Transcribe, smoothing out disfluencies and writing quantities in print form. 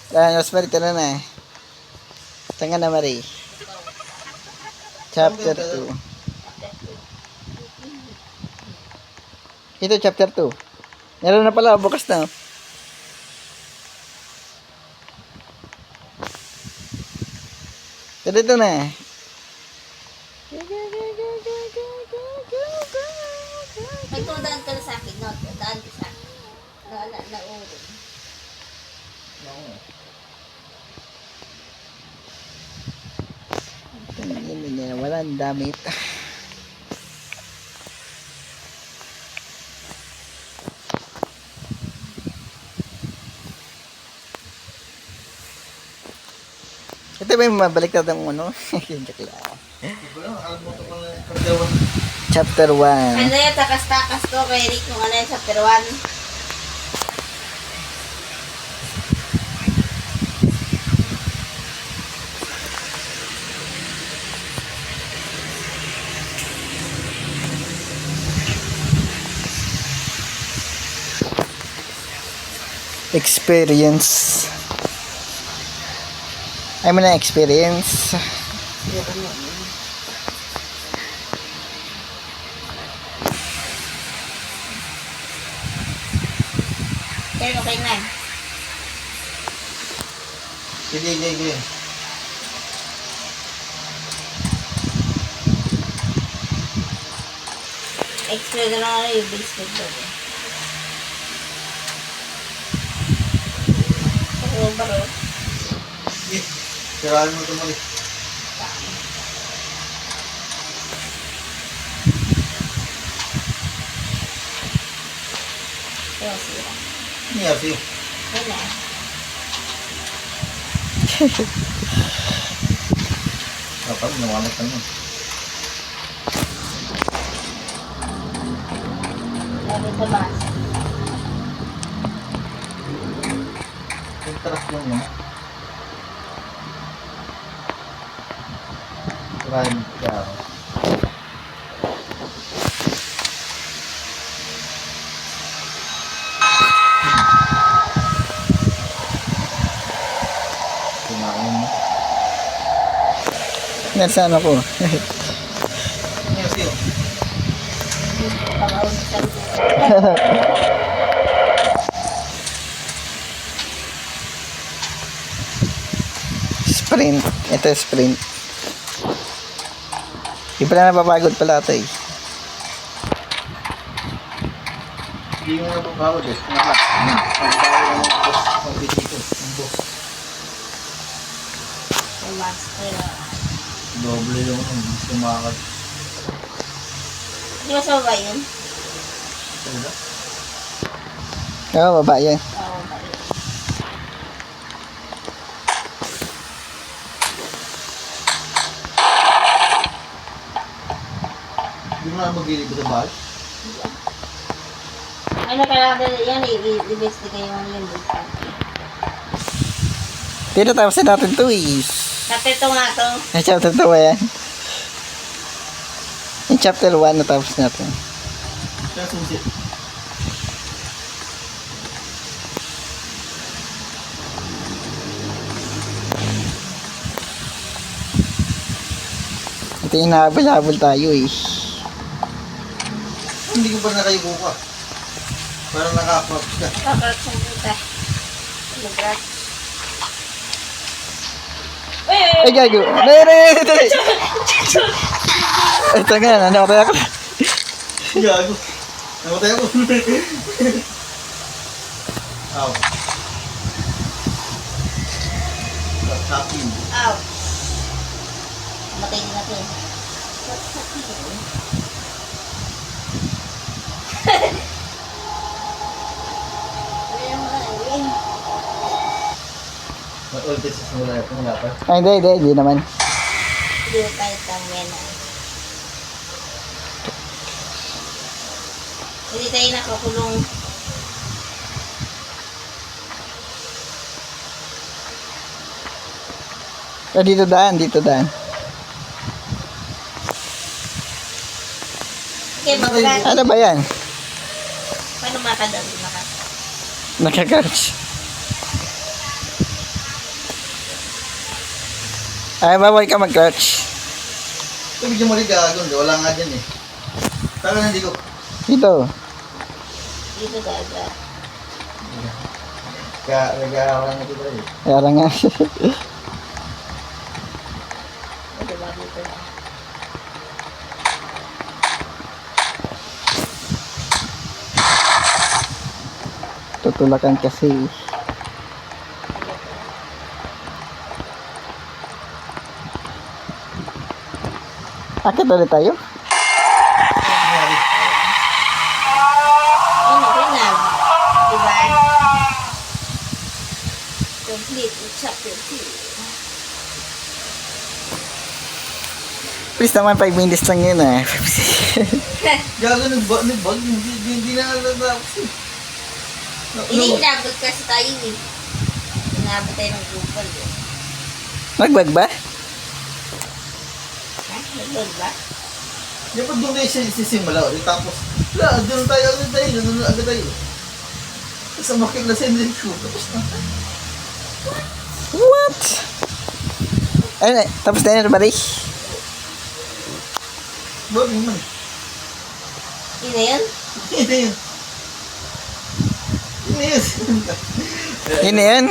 Rosemary, tara na. Tanga na, Marie. Chapter 2. Ito, chapter 2. Meron na pala, bukas na. Ito dito na. Magtundaan ka na sa akin, no? Tundaan ka sa akin. Naurin. Wala ang damit. Ito ba yung mabalik na itong ano? Chapter 1. Ano yan, takas-takas to kay Rick kung ano yan, chapter 1. Experience. Ay mo na experience. Okay na. Sige. Explain na lang yung basement doon. Baro. Sirahan mo ito mali. Yung sira. Yes. Ayun na. Dapat nawalat ka mo. Lagi sa bus. Taras lang mo. Sirahan ka. Nasaan ako? Sprint. Ito sprint. Di pala napapagod pala ito eh. Hindi mo napapagod eh. Doble yung sumakat. Di ba sa baba yun? Oo, baba yan. Oo, baba yun. Hindi mo na mag-ilib sa bahay? Ano kailangan yan, i-investigate mo yun. Dito tapos natin ito eh. Chapter 2 nga to. Ay, chapter 2 ba yan? Yung chapter 1 natapos natin. Ito yung nahabol-habol tayo eh. Hindi ko ba nakayubo ka? Parang nakaprops ka. Kakarap sa buta. Nag-rat. Uy! Ay, gago! Dali! Ito nga, namatay ako. Gago. Namatay ako. Ow. Sakin. Ow! Matay din natin. Mag-ultit sa simula ito, wala pa? Ay, hindi naman. Hindi ko kahit kami na. Hindi tayo nakakulong. Dito daan. Okay, mag-rat. Ano ba yan? Paano makadali? Naka-couch. Ay, bawal ka mag-clutch. Ito medyo mali gagawin. Wala nga dyan eh. Taka na, hindi ko. Dito. Dito gaga. Nag-aaral na kita eh. Kaya lang nga. Ito ba dito? Tutulakan kasi. Akit ulit tayo? Ano, pinag? Diba? Complete with chapter 2. Please naman 5 minutes lang yun eh. Gago, nag-bug. Hindi na natatapos eh. Inabot kasi tayo eh. Inabot tayo ng grupal eh. Nagbag ba? Ha? Nagod ba? Di ba doon tayo sisimula ulit? Tapos, wala, doon tayo agad tayo. Tapos makik na sendin ko. Tapos na. What? Ay, tapos na yun ba rin? Boring man. Yun na yun? Yun na yun. Yun na yun?